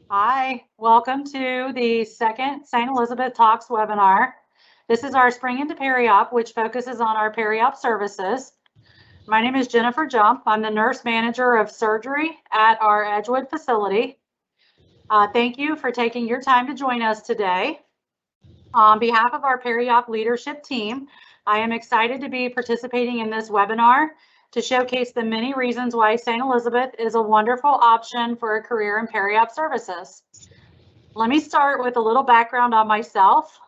Hi, welcome to the second St. Elizabeth Talks webinar. This is our Spring into Peri-Op, which focuses on our peri-op services. My name is Jennifer Jump. I'm the nurse manager of surgery at our Edgewood facility. Thank you for taking your time to join us today. On behalf of our peri-op leadership team, I am excited to be participating in this webinar to showcase the many reasons why St. Elizabeth is a wonderful option for a career in peri-op services. Let me start with a little background on myself,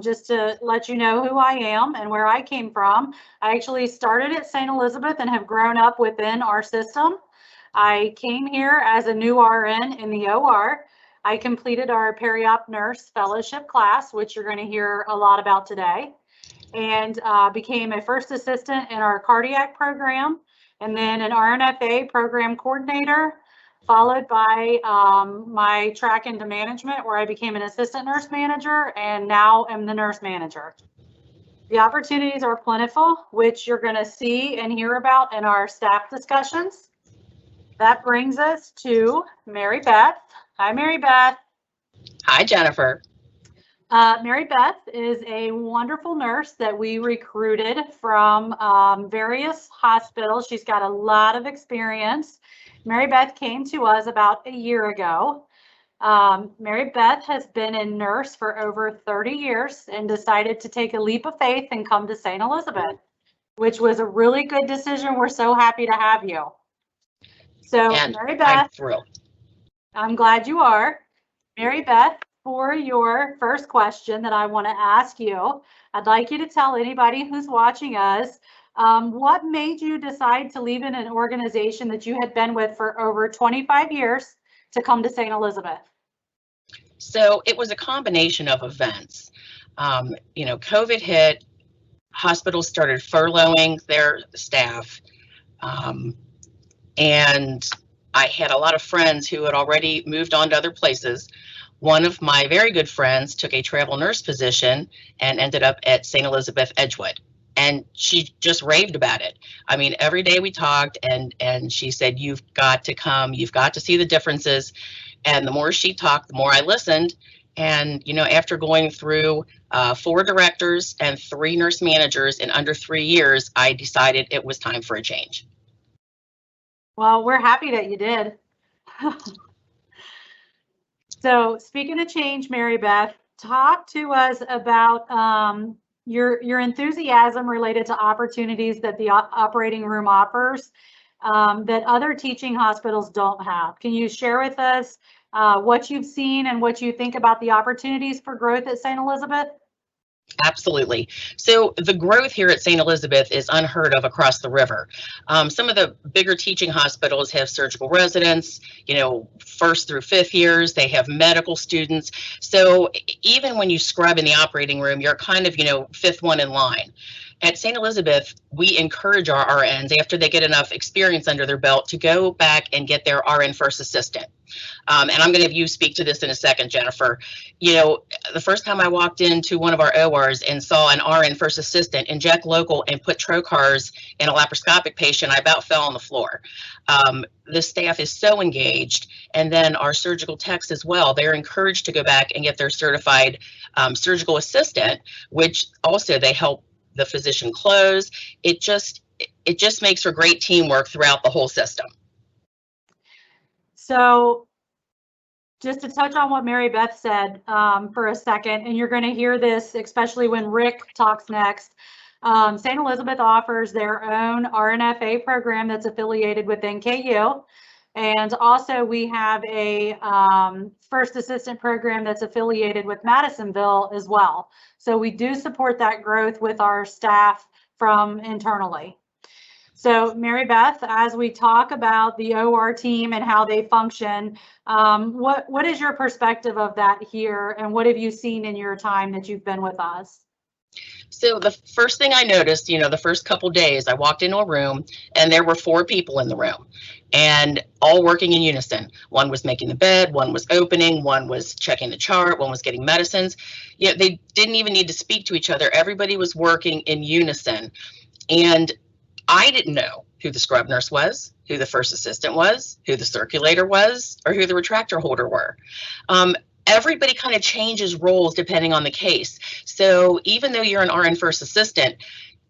just to let you know who I am and where I came from. I actually started at St. Elizabeth and have grown up within our system. I came here as a new RN in the OR. I completed our peri-op nurse fellowship class, which you're going to hear a lot about today, and became a first assistant in our cardiac program, and then an RNFA program coordinator, followed by my track into management, where I became an assistant nurse manager and now am the nurse manager. The opportunities are plentiful, which you're going to see and hear about in our staff discussions. That brings us to Mary Beth. Hi, Mary Beth. Hi, Jennifer. Mary Beth is a wonderful nurse that we recruited from various hospitals. She's got a lot of experience. Mary Beth came to us about a year ago. Mary Beth has been a nurse for over 30 years and decided to take a leap of faith and come to St. Elizabeth, which was a really good decision. We're so happy to have you. So, and Mary Beth, I'm thrilled. I'm glad you are. Mary Beth, for your first question that I want to ask you, I'd like you to tell anybody who's watching us, what made you decide to leave in an organization that you had been with for over 25 years to come to St. Elizabeth? So it was a combination of events. COVID hit, hospitals started furloughing their staff, and I had a lot of friends who had already moved on to other places. One of my very good friends took a travel nurse position and ended up at St. Elizabeth Edgewood. And she just raved about it. I mean, every day we talked and she said, you've got to come, you've got to see the differences. And the more she talked, the more I listened. And, after going through 4 directors and 3 nurse managers in under 3 years, I decided it was time for a change. Well, we're happy that you did. So speaking of change, Mary Beth, talk to us about your enthusiasm related to opportunities that the operating room offers that other teaching hospitals don't have. Can you share with us what you've seen and what you think about the opportunities for growth at St. Elizabeth? Absolutely. So the growth here at St. Elizabeth is unheard of across the river. Some of the bigger teaching hospitals have surgical residents, 1st through 5th years. They have medical students. So even when you scrub in the operating room, you're kind of, 5th one in line. At St. Elizabeth, we encourage our RNs, after they get enough experience under their belt, to go back and get their RN first assistant. And I'm going to have you speak to this in a second, Jennifer. The first time I walked into one of our ORs and saw an RN first assistant inject local and put trocars in a laparoscopic patient, I about fell on the floor. The staff is so engaged. And then our surgical techs as well, they're encouraged to go back and get their certified surgical assistant, which also they help the physician close. It just makes for great teamwork throughout the whole system. So just to touch on what Mary Beth said for a second, and you're going to hear this, especially when Rick talks next. St. Elizabeth offers their own RNFA program that's affiliated with NKU. And also we have a first assistant program that's affiliated with Madisonville as well. So we do support that growth with our staff from internally. So Mary Beth, as we talk about the OR team and how they function, what is your perspective of that here, and what have you seen in your time that you've been with us? So the first thing I noticed, the first couple days, I walked into a room and there were 4 people in the room and all working in unison. One was making the bed, one was opening, one was checking the chart, one was getting medicines. They didn't even need to speak to each other. Everybody was working in unison. And I didn't know who the scrub nurse was, who the first assistant was, who the circulator was, or who the retractor holder were. Everybody kind of changes roles depending on the case. So even though you're an RN first assistant,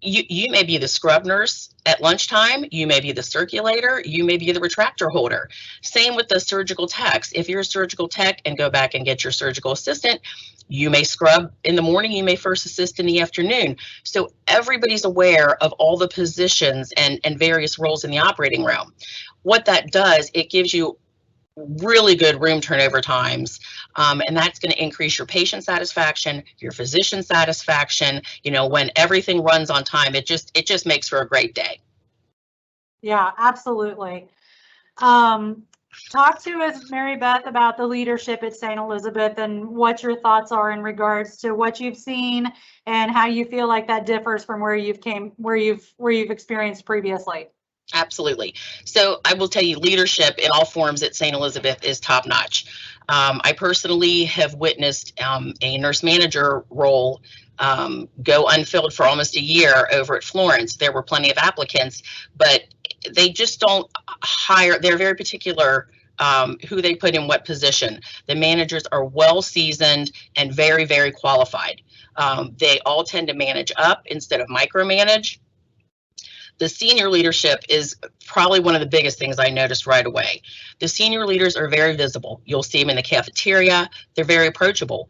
you may be the scrub nurse at lunchtime, you may be the circulator, you may be the retractor holder. Same with the surgical techs. If you're a surgical tech and go back and get your surgical assistant, you may scrub in the morning, you may first assist in the afternoon. So everybody's aware of all the positions and various roles in the operating room. What that does, it gives you really good room turnover times, and that's going to increase your patient satisfaction, your physician satisfaction. You know, when everything runs on time, it just makes for a great day. Yeah, absolutely. Talk to us, Mary Beth, about the leadership at St. Elizabeth and what your thoughts are in regards to what you've seen and how you feel like that differs from where you've experienced previously. Absolutely. So I will tell you, leadership in all forms at St. Elizabeth is top notch. I personally have witnessed a nurse manager role go unfilled for almost a year over at Florence. There were plenty of applicants, but they just don't hire. They're very particular who they put in what position. The managers are well seasoned and very, very qualified. They all tend to manage up instead of micromanage. The senior leadership is probably one of the biggest things I noticed right away. The senior leaders are very visible. You'll see them in the cafeteria. They're very approachable.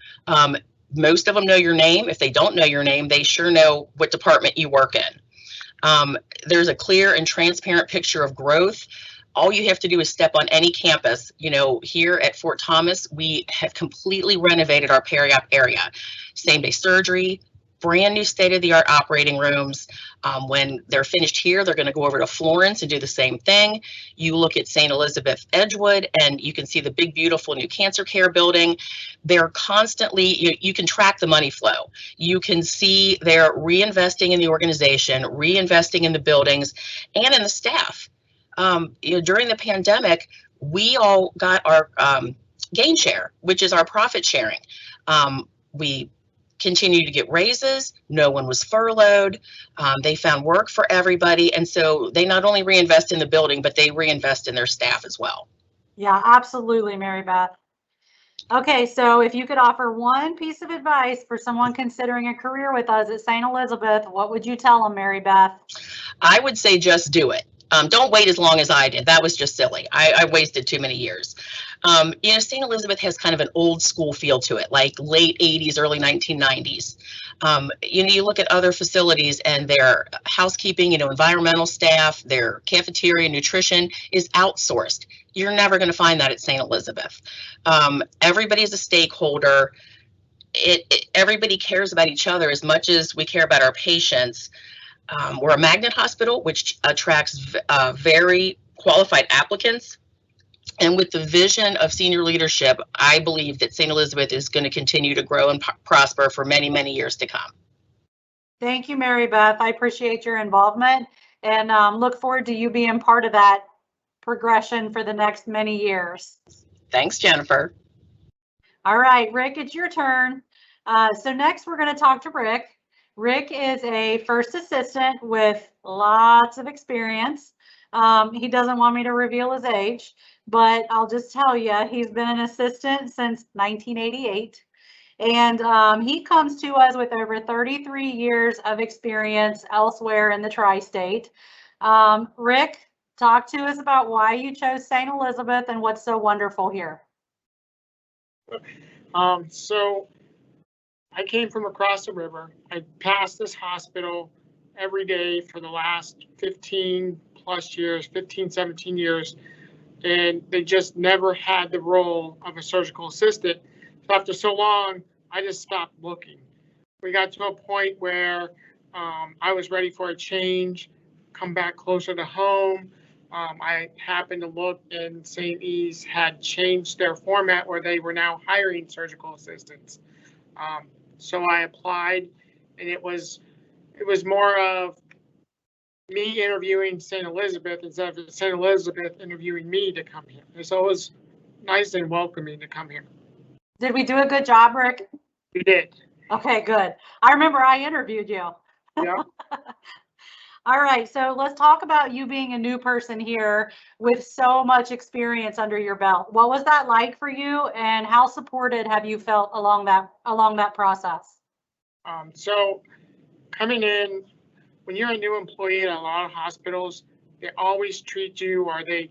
Most of them know your name. If they don't know your name, they sure know what department you work in. There's a clear and transparent picture of growth. All you have to do is step on any campus. You know, here at Fort Thomas, we have completely renovated our peri-op area. Same-day surgery, brand new state-of-the-art operating rooms. When they're finished here, they're going to go over to Florence and do the same thing. You look at St. Elizabeth Edgewood, and you can see the big, beautiful new cancer care building. They're constantly, you can track the money flow. You can see they're reinvesting in the organization, reinvesting in the buildings, and in the staff. During the pandemic, we all got our gain share, which is our profit sharing. We continued to get raises. No one was furloughed. They found work for everybody. And so they not only reinvest in the building, but they reinvest in their staff as well. Yeah, absolutely, Mary Beth. Okay, so if you could offer one piece of advice for someone considering a career with us at St. Elizabeth, what would you tell them, Mary Beth? I would say just do it. Don't wait as long as I did. That was just silly. I wasted too many years. St. Elizabeth has kind of an old school feel to it, like late 80s, early 1990s. You look at other facilities and their housekeeping, environmental staff, their cafeteria, nutrition is outsourced. You're never going to find that at St. Elizabeth. Everybody's a stakeholder. Everybody cares about each other as much as we care about our patients. We're a magnet hospital, which attracts very qualified applicants. And with the vision of senior leadership, I believe that St. Elizabeth is going to continue to grow and prosper for many, many years to come. Thank you, Mary Beth. I appreciate your involvement and look forward to you being part of that progression for the next many years. Thanks, Jennifer. All right, Rick, it's your turn. So next we're going to talk to Rick. Rick is a first assistant with lots of experience. He doesn't want me to reveal his age, but I'll just tell you, he's been an assistant since 1988. And he comes to us with over 33 years of experience elsewhere in the tri-state. Rick, talk to us about why you chose St. Elizabeth and what's so wonderful here. So I came from across the river. I passed this hospital every day for the last 15 plus years, 15, 17 years, and they just never had the role of a surgical assistant. So after so long, I just stopped looking. We got to a point where I was ready for a change, come back closer to home. I happened to look and St. E's had changed their format where they were now hiring surgical assistants. So I applied, and it was more of me interviewing St. Elizabeth instead of St. Elizabeth interviewing me to come here. And so it was nice and welcoming to come here. Did we do a good job, Rick? We did. Okay, good. I remember I interviewed you. Yeah. All right, so let's talk about you being a new person here with so much experience under your belt. What was that like for you, and how supported have you felt along that process? So coming in, when you're a new employee in a lot of hospitals, they always treat you, or they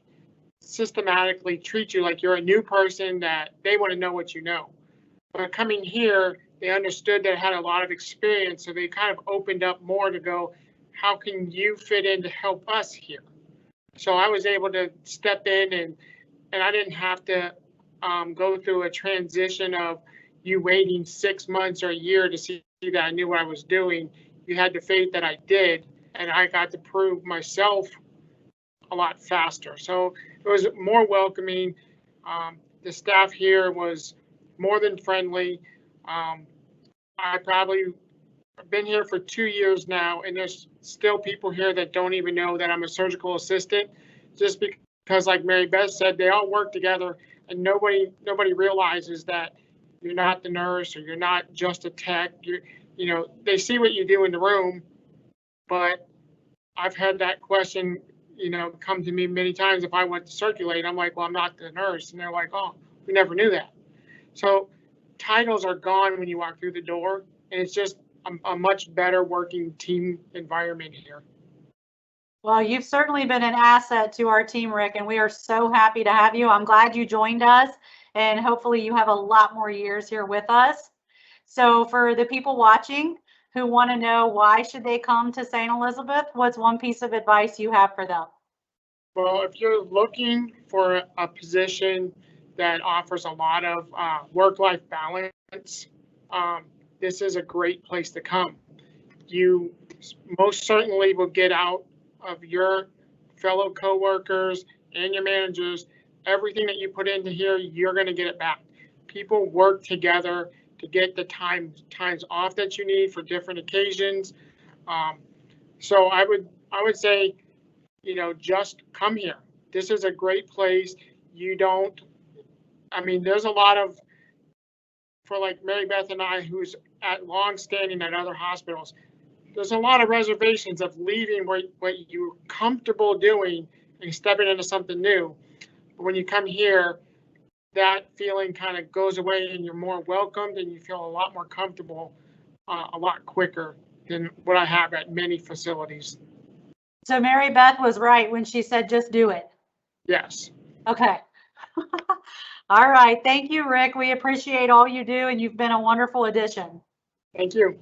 systematically treat you like you're a new person, that they want to know what you know. But coming here, they understood that I had a lot of experience, so they kind of opened up more to go, how can you fit in to help us here? So I was able to step in, and I didn't have to go through a transition of you waiting 6 months or a year to see that I knew what I was doing. You had the faith that I did, and I got to prove myself a lot faster. So it was more welcoming. The staff here was more than friendly. I probably been here for 2 years now, and there's still people here that don't even know that I'm a surgical assistant, just because, like Mary Beth said, they all work together, and nobody realizes that you're not the nurse, or you're not just a tech. They see what you do in the room, but I've had that question, come to me many times. If I went to circulate, I'm like, well, I'm not the nurse. And they're like, oh, we never knew that. So titles are gone when you walk through the door, and it's just a much better working team environment here. Well, you've certainly been an asset to our team, Rick, and we are so happy to have you. I'm glad you joined us, and hopefully you have a lot more years here with us. So for the people watching who want to know, why should they come to St. Elizabeth, what's one piece of advice you have for them? Well, if you're looking for a position that offers a lot of work-life balance, this is a great place to come. You most certainly will get out of your fellow coworkers and your managers everything that you put into here. You're going to get it back. People work together to get the times off that you need for different occasions. So I would say, just come here. This is a great place. There's a lot of, for like Mary Beth and I, who's at long standing at other hospitals, there's a lot of reservations of leaving what you're comfortable doing and stepping into something new. But when you come here, that feeling kind of goes away, and you're more welcomed, and you feel a lot more comfortable a lot quicker than what I have at many facilities. So Mary Beth was right when she said, just do it. Yes. Okay. All right. Thank you, Rick. We appreciate all you do, and you've been a wonderful addition. Thank you.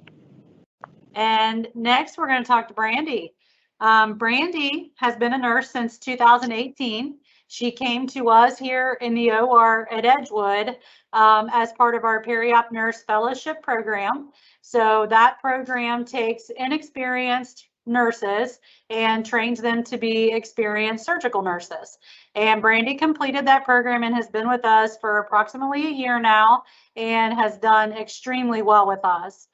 And next, we're going to talk to Brandy. Brandy has been a nurse since 2018. She came to us here in the OR at Edgewood as part of our Peri-Op Nurse Fellowship Program. So that program takes inexperienced nurses and trains them to be experienced surgical nurses. And Brandy completed that program and has been with us for approximately a year now and has done extremely well with us.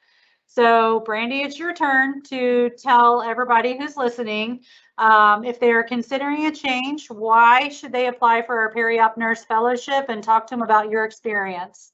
So Brandy, it's your turn to tell everybody who's listening, if they're considering a change, why should they apply for our Peri-Op Nurse Fellowship, and talk to them about your experience.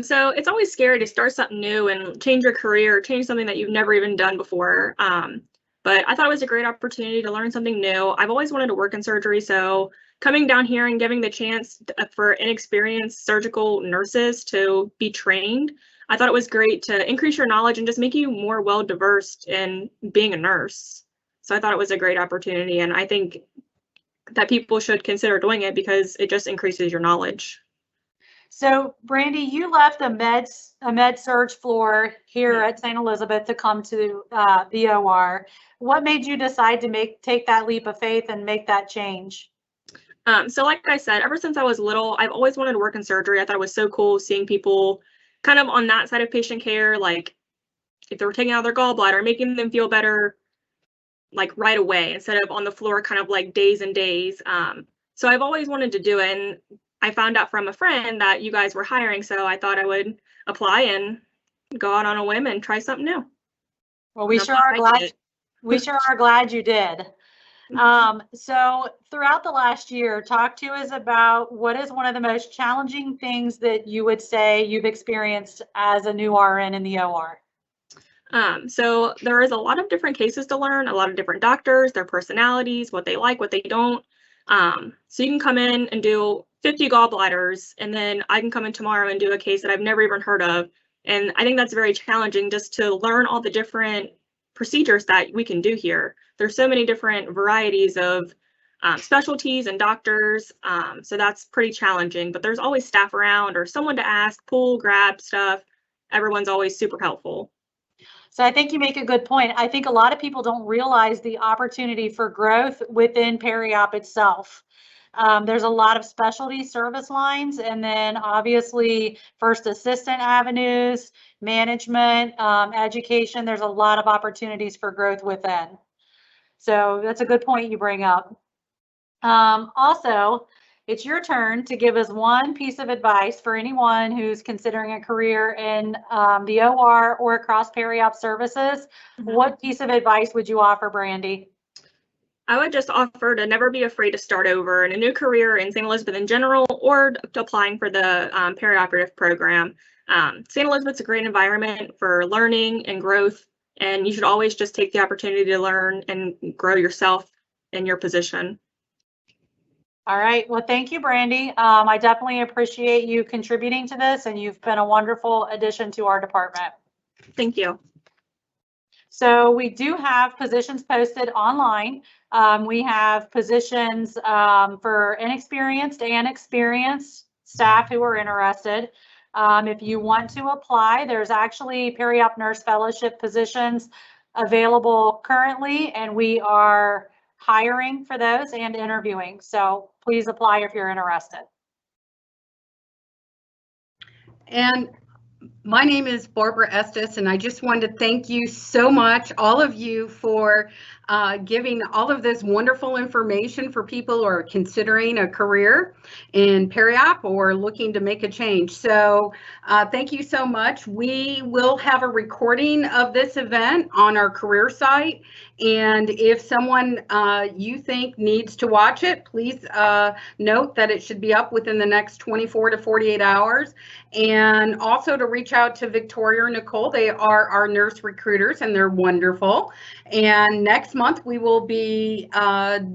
So it's always scary to start something new and change your career, change something that you've never even done before. But I thought it was a great opportunity to learn something new. I've always wanted to work in surgery, so coming down here and giving the chance for inexperienced surgical nurses to be trained, I thought it was great to increase your knowledge and just make you more well-diversed in being a nurse. So I thought it was a great opportunity, and I think that people should consider doing it because it just increases your knowledge. So Brandy, you left a med surg floor here at St. Elizabeth to come to the OR. What made you decide to take that leap of faith and make that change? So like I said, ever since I was little, I've always wanted to work in surgery. I thought it was so cool seeing people kind of on that side of patient care, like if they were taking out their gallbladder, making them feel better like right away instead of on the floor kind of like days and days. So I've always wanted to do it, and I found out from a friend that you guys were hiring, so I thought I would apply and go out on a whim and try something new. Well, we sure are glad you did. So throughout the last year, talk to us about what is one of the most challenging things that you would say you've experienced as a new RN in the OR. So there is a lot of different cases to learn, a lot of different doctors, their personalities, what they like, what they don't. So you can come in and do 50 gallbladders, and then I can come in tomorrow and do a case that I've never even heard of. And I think that's very challenging just to learn all the different procedures that we can do here. There's so many different varieties of specialties and doctors. So that's pretty challenging, but there's always staff around or someone to ask, pull, grab stuff. Everyone's always super helpful. So I think you make a good point. I think a lot of people don't realize the opportunity for growth within peri-op itself. There's a lot of specialty service lines, and then obviously first assistant avenues, management, education. There's a lot of opportunities for growth within. So that's a good point you bring up. Also, it's your turn to give us one piece of advice for anyone who's considering a career in the OR or across peri-op services. What piece of advice would you offer, Brandy? I would just offer to never be afraid to start over in a new career in St. Elizabeth in general, or applying for the perioperative program. St. Elizabeth's a great environment for learning and growth, and you should always just take the opportunity to learn and grow yourself in your position. All right. Well, thank you, Brandy. I definitely appreciate you contributing to this, and you've been a wonderful addition to our department. Thank you. So we do have positions posted online. We have positions for inexperienced and experienced staff who are interested. If you want to apply, there's actually peri-op nurse fellowship positions available currently, and we are hiring for those and interviewing. So please apply if you're interested. And my name is Barbara Estes, and I just wanted to thank you so much, all of you, for giving all of this wonderful information for people who are considering a career in peri-op or looking to make a change. So thank you so much. We will have a recording of this event on our career site. And if someone you think needs to watch it, please note that it should be up within the next 24 to 48 hours. And also to reach out to Victoria or Nicole. They are our nurse recruiters, and they're wonderful. And next month, we will be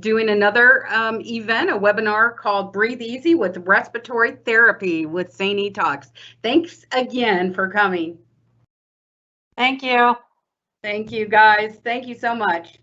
doing another event, a webinar called Breathe Easy with Respiratory Therapy with St. E Talks. Thanks again for coming. Thank you. Thank you, guys. Thank you so much.